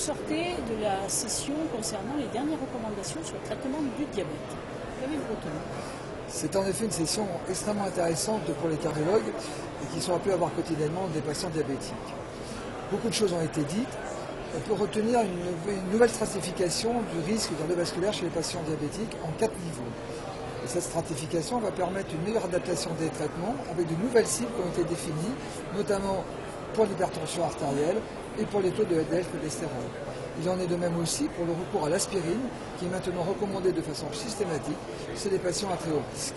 sortez de la session concernant les dernières recommandations sur le traitement du diabète. Qu'avez-vous retenu? C'est en effet une session extrêmement intéressante pour les cardiologues et qui sont appelés à voir quotidiennement des patients diabétiques. Beaucoup de choses ont été dites. On peut retenir une nouvelle stratification du risque cardiovasculaire chez les patients diabétiques en 4 niveaux. Et cette stratification va permettre une meilleure adaptation des traitements avec de nouvelles cibles qui ont été définies, notamment pour l'hypertension artérielle et pour les taux de LDL cholestérol. Il en est de même aussi pour le recours à l'aspirine, qui est maintenant recommandé de façon systématique chez les patients à très haut risque.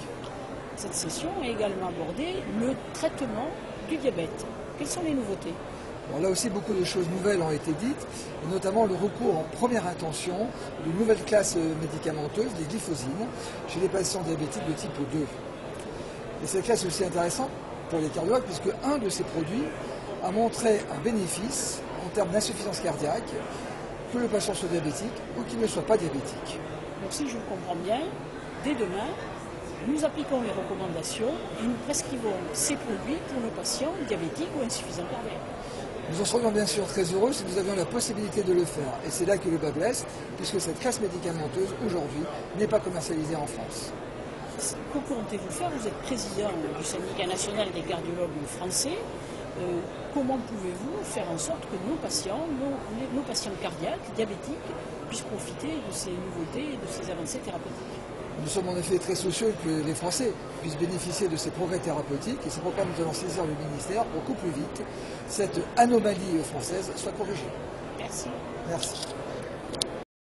Cette session a également abordé le traitement du diabète. Quelles sont les nouveautés? Bon, là aussi, beaucoup de choses nouvelles ont été dites, et notamment le recours en première intention d'une nouvelle classe médicamenteuse, les glyphosines, chez les patients diabétiques de type 2. Et cette classe est aussi intéressante pour les cardiologues, puisque un de ces produits a montré un bénéfice en termes d'insuffisance cardiaque, que le patient soit diabétique ou qu'il ne soit pas diabétique. Donc si je comprends bien, dès demain, nous appliquons les recommandations et nous prescrivons ces produits pour nos patients diabétiques ou insuffisants cardiaques. Nous en serions bien sûr très heureux si nous avions la possibilité de le faire. Et c'est là que le bas blesse, puisque cette classe médicamenteuse, aujourd'hui, n'est pas commercialisée en France. Que comptez-vous faire? Vous êtes président du syndicat national des cardiologues français. Comment pouvez-vous faire en sorte que nos patients cardiaques, diabétiques, puissent profiter de ces nouveautés et de ces avancées thérapeutiques? Nous sommes en effet très soucieux que les Français puissent bénéficier de ces progrès thérapeutiques et c'est pourquoi nous allons saisir le ministère pour qu'au plus vite, cette anomalie française soit corrigée. Merci. Merci.